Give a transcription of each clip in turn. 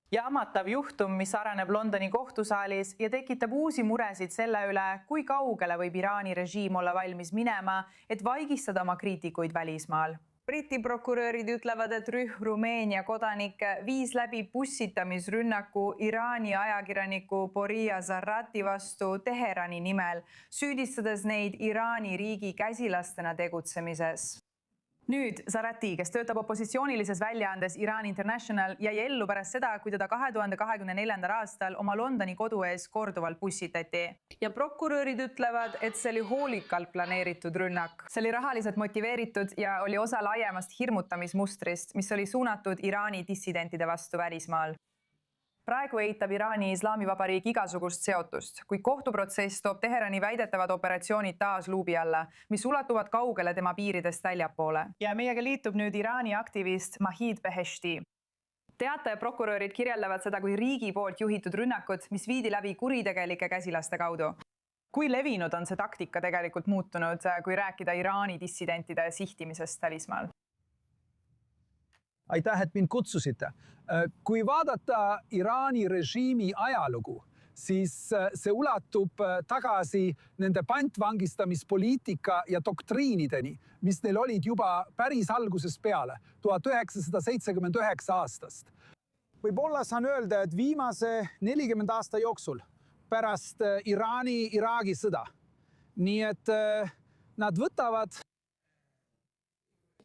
Jaamatav juhtum, mis areneb Londoni kohtusaalis ja tekitab uusi muresid selle üle, kui kaugele võib Iraani režiim olla valmis minema, et vaigistada oma kriitikuid välismaal. Briti prokurörid ütlevad, et rühm Rumeenia kodanikke viis läbi pussitamisrünnaku Iraani ajakirjaniku Boria Zarrati vastu Teherani nimel, süüdistades neid Iraani riigi käsilastena tegutsemises. Nüüd Zarrati, kes töötab opositsioonilises väljaandes Iran International, jäi ellu pärast seda, kui teda 2024. aastal oma Londoni kodu ees korduvalt pussitati. Ja prokurörid ütlevad, et see oli hoolikalt planeeritud rünnak. See oli rahaliselt motiveeritud ja oli osa laiemast hirmutamismustrist, mis oli suunatud Iraani dissidentide vastu välismaal. Praegu eitab Iraani Islami-Vabariik igasugust seotust, kui kohtuprotsess toob Teherani väidetavad operatsioonid taas luubi alla, mis ulatuvad kaugele tema piiridest väljapoole. Ja meiega liitub nüüd Iraani aktivist Mahid Beheshti. Teate, prokurörid kirjeldavad seda kui riigi poolt juhitud rünnakut, mis viidi läbi kuritegelike käsilaste kaudu. Kui levinud on see taktika tegelikult muutunud, kui rääkida Iraani dissidentide sihtimisest välismaal? Aitäh, et mind kutsusite. Kui vaadata Iraani režiimi ajalugu, siis see ulatub tagasi nende pantvangistamispoliitika ja doktriinideni, mis neil olid juba päris algusest peale, 1979 aastast. Võib-olla saan öelda, et viimase 40 aasta jooksul pärast Iraani-Iraagi sõda. Nii et nad võtavad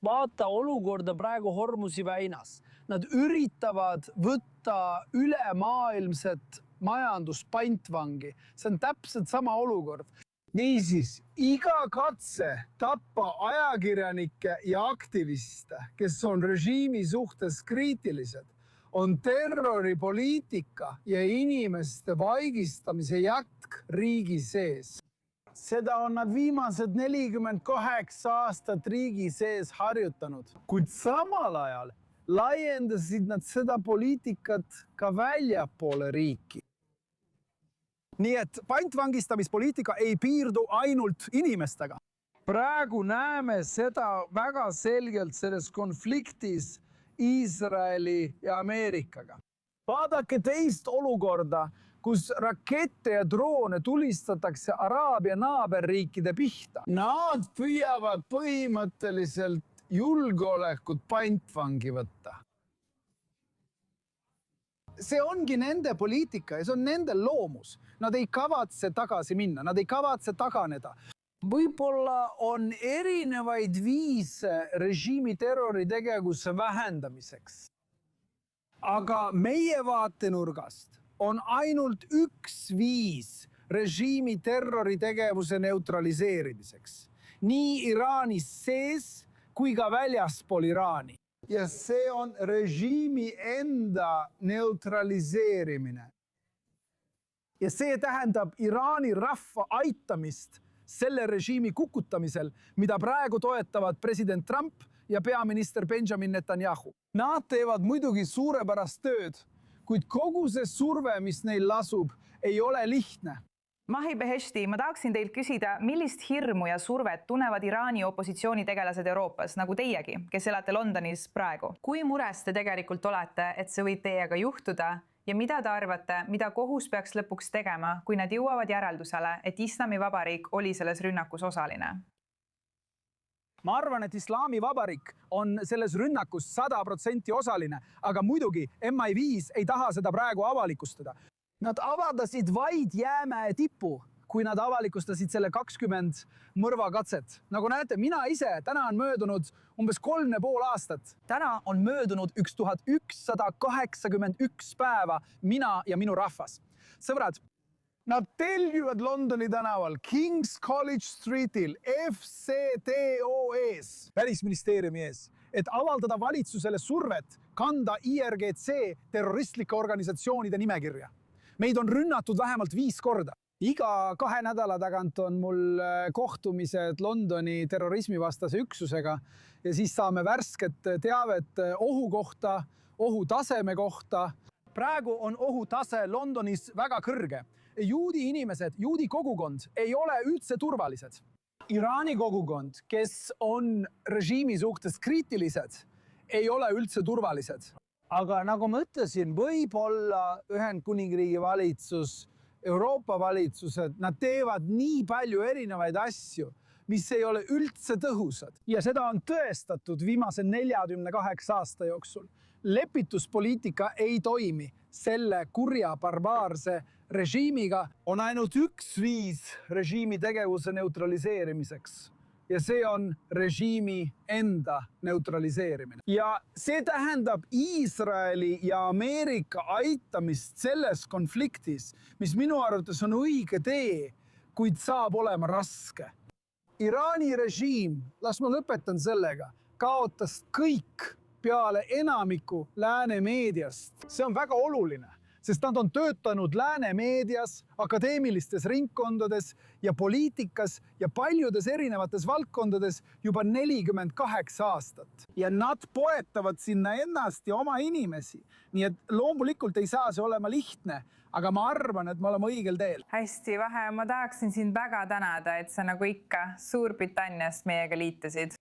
vaata olukorda praegu Hormuzi väinas. Nad üritavad võtta ülemaailmset majanduspaintvangi. See on täpselt sama olukord. Niisiis, iga katse tappa ajakirjanikke ja aktiviste, kes on režiimi suhtes kriitilised, on terroripoliitika ja inimeste vaigistamise jätk riigi sees. Seda on nad viimased 48 aastat riigi sees harjutanud, kuid samal ajal laiendasid nad seda poliitikat ka väljapoole riiki. Nii et pantvangistamispoliitika ei piirdu ainult inimestega. Praegu näeme seda väga selgelt selles konfliktis Iisraeli ja Ameerikaga. Vaadake teist olukorda, kus rakette ja droone tulistatakse Araabia naaberriikide pihta. Nad püüavad põhimõtteliselt julgeolekut pantvangi võtta. See ongi nende poliitika ja see on nende loomus. Nad ei kavatse tagasi minna, nad ei kavatse taganeda. Võib-olla on erinevaid viise režiimi terroritegevuse vähendamiseks. Aga meie vaatenurgast on ainult üks viis režiimi terroritegevuse neutraliseerimiseks. Nii Iraanis sees kui ka väljaspool Iraani. Ja see on režiimi enda neutraliseerimine. Ja see tähendab Iraani rahva aitamist selle režiimi kukutamisel, mida praegu toetavad president Trump ja peaminister Benjamin Netanyahu. Nad teevad muidugi suurepärast tööd, kuid kogu see surve, mis neil lasub, ei ole lihtne. Mahid Beheshti, ma tahaksin teilt küsida, millist hirmu ja survet tunnevad Iraani opositsioonitegelased Euroopas, nagu teiegi, kes elate Londonis praegu? Kui mures te tegelikult olete, et see võib teiega juhtuda ja mida te arvate, mida kohus peaks lõpuks tegema, kui nad jõuavad järeldusele, et Islami-Vabariik oli selles rünnakus osaline? Ma arvan, et Islami-Vabariik on selles rünnakus 100% osaline, aga muidugi MI5 ei taha seda praegu avalikustada. Nad avaldasid vaid jäämäe tippu, kui nad avalikustasid selle 20 mõrvakatset. Nagu näete, mina ise, täna on möödunud umbes 3,5 aastat. Täna on möödunud 1181 päeva mina ja minu rahvas. Sõbrad, nad telgivad Londoni tänaval King's College Streetil FCTO ees, välisministeeriumi ees, et avaldada valitsusele survet kanda IRGC terroristlike organisatsioonide nimekirja. Meid on rünnatud vähemalt 5 korda. Iga 2 nädala tagant on mul kohtumised Londoni terrorismivastase üksusega ja siis saame värsket teavet ohu kohta, ohutaseme kohta. Praegu on ohutase Londonis väga kõrge. Juudi inimesed, juudi kogukond ei ole üldse turvalised. Iraani kogukond, kes on režiimi suhtes kriitilised, ei ole üldse turvalised. aga nagu ma ütlesin, võib-olla Ühendkuningriigi valitsus, Euroopa valitsused, nad teevad nii palju erinevaid asju, mis ei ole üldse tõhusad. Ja seda on tõestatud viimase 48 aasta jooksul. Lepituspoliitika ei toimi selle kurja barbaarse režiimiga. On ainult üks viis režiimi tegevuse neutraliseerimiseks. Ja see on režiimi enda neutraliseerimine. Ja see tähendab Iisraeli ja Ameerika aitamist selles konfliktis, mis minu arvates on õige tee, kuid saab olema raske. Iraani režiim, las ma lõpetan sellega, kaotas kõik peale enamiku lääne meediast. See on väga oluline, sest nad on töötanud lääne meedias, akadeemilistes ringkondades ja poliitikas ja paljudes erinevates valdkondades juba 48 aastat. Ja nad poetavad sinna ennast ja oma inimesi. Nii et loomulikult ei saa see olema lihtne, aga ma arvan, et me oleme õigel teel. Hästi, Vahe, ma tahaksin sind väga tänada, et sa nagu ikka Suurbritanniast meiega liitusid.